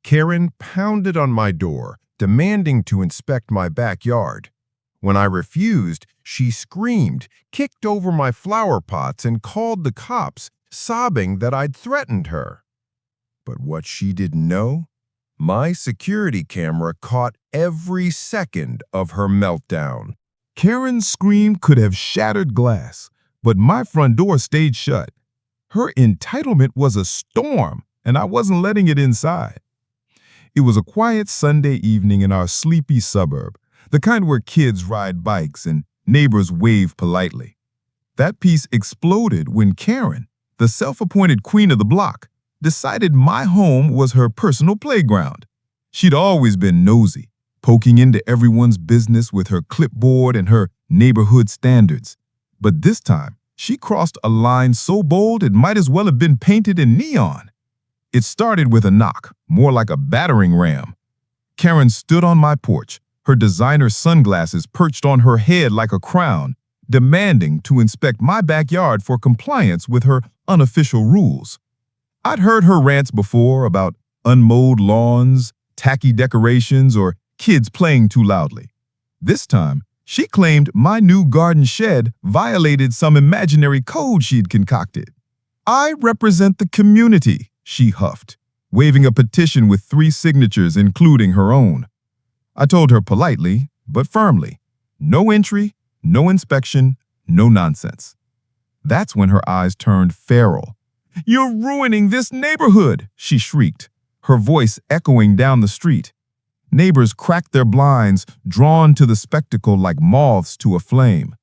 Karen pounded on my door, demanding to inspect my backyard. When I refused, she screamed, kicked over my flower pots, and called the cops, sobbing that I'd threatened her. But what she didn't know? My security camera caught every second of her meltdown. Karen's scream could have shattered glass, but my front door stayed shut. Her entitlement was a storm, and I wasn't letting it inside. It was a quiet Sunday evening in our sleepy suburb, the kind where kids ride bikes and neighbors wave politely. That peace exploded when Karen, the self-appointed queen of the block, decided my home was her personal playground. She'd always been nosy, poking into everyone's business with her clipboard and her neighborhood standards. But this time, she crossed a line so bold it might as well have been painted in neon. It started with a knock, more like a battering ram. Karen stood on my porch, her designer sunglasses perched on her head like a crown, demanding to inspect my backyard for compliance with her unofficial rules. I'd heard her rants before about unmowed lawns, tacky decorations, or kids playing too loudly. This time, she claimed my new garden shed violated some imaginary code she'd concocted. "I represent the community," she huffed, waving a petition with 3 signatures, including her own. I told her politely, but firmly, no entry, no inspection, no nonsense. That's when her eyes turned feral. "You're ruining this neighborhood," she shrieked, her voice echoing down the street. Neighbors cracked their blinds, drawn to the spectacle like moths to a flame.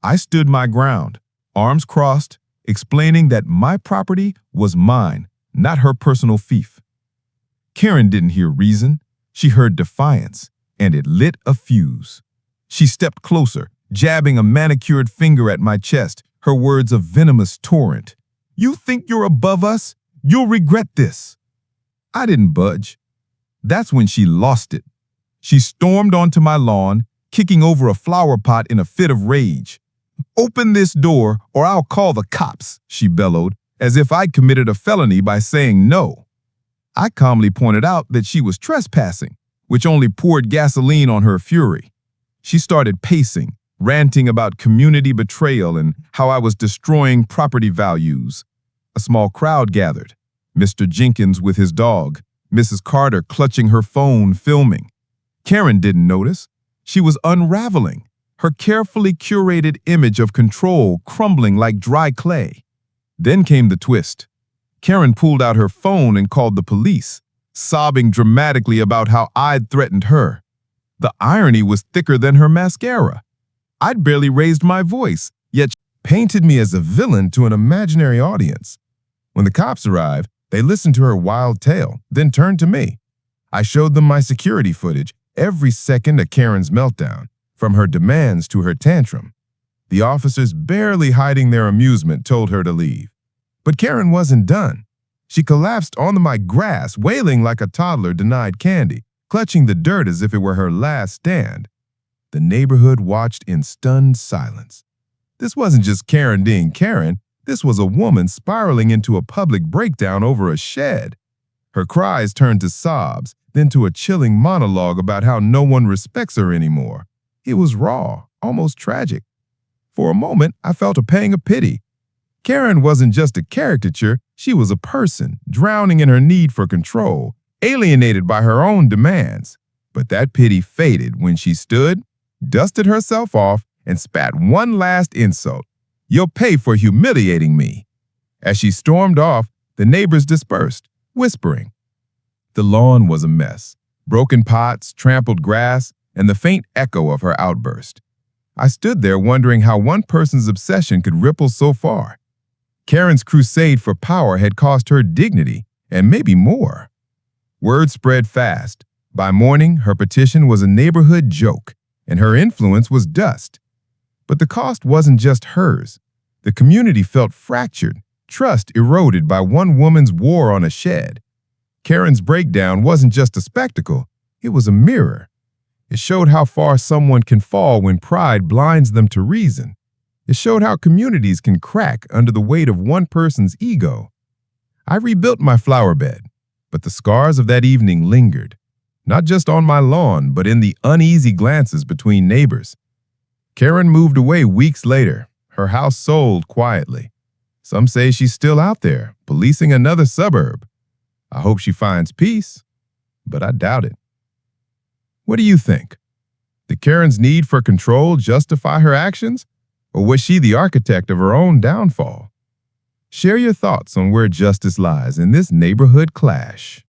I stood my ground, arms crossed, explaining that my property was mine, not her personal fief. Karen didn't hear reason. She heard defiance, and it lit a fuse. She stepped closer, jabbing a manicured finger at my chest, her words a venomous torrent. "You think you're above us? You'll regret this." I didn't budge. That's when she lost it. She stormed onto my lawn, kicking over a flower pot in a fit of rage. "Open this door or I'll call the cops," she bellowed, as if I'd committed a felony by saying no. I calmly pointed out that she was trespassing, which only poured gasoline on her fury. She started pacing, ranting about community betrayal and how I was destroying property values. A small crowd gathered, Mr. Jenkins with his dog, Mrs. Carter clutching her phone filming. Karen didn't notice. She was unraveling, her carefully curated image of control crumbling like dry clay. Then came the twist. Karen pulled out her phone and called the police, sobbing dramatically about how I'd threatened her. The irony was thicker than her mascara. I'd barely raised my voice, yet she painted me as a villain to an imaginary audience. When the cops arrived, they listened to her wild tale, then turned to me. I showed them my security footage, every second of Karen's meltdown, from her demands to her tantrum. The officers, barely hiding their amusement, told her to leave. But Karen wasn't done. She collapsed onto my grass, wailing like a toddler denied candy, clutching the dirt as if it were her last stand. The neighborhood watched in stunned silence. This wasn't just Karen being Karen. This was a woman spiraling into a public breakdown over a shed. Her cries turned to sobs, then to a chilling monologue about how no one respects her anymore. It was raw, almost tragic. For a moment, I felt a pang of pity. Karen wasn't just a caricature, she was a person, drowning in her need for control, alienated by her own demands. But that pity faded when she stood, dusted herself off, and spat one last insult. "You'll pay for humiliating me." As she stormed off, the neighbors dispersed, whispering. The lawn was a mess, broken pots, trampled grass, and the faint echo of her outburst. I stood there wondering how one person's obsession could ripple so far. Karen's crusade for power had cost her dignity, and maybe more. Word spread fast. By morning, her petition was a neighborhood joke, and her influence was dust. But the cost wasn't just hers. The community felt fractured, trust eroded by one woman's war on a shed. Karen's breakdown wasn't just a spectacle, it was a mirror. It showed how far someone can fall when pride blinds them to reason. It showed how communities can crack under the weight of one person's ego. I rebuilt my flower bed, But the scars of that evening lingered, not just on my lawn, but in the uneasy glances between neighbors. Karen moved away weeks later, her house sold quietly. Some say she's still out there, policing another suburb. I hope she finds peace, but I doubt it. What do you think? Did Karen's need for control justify her actions, or was she the architect of her own downfall? Share your thoughts on where justice lies in this neighborhood clash.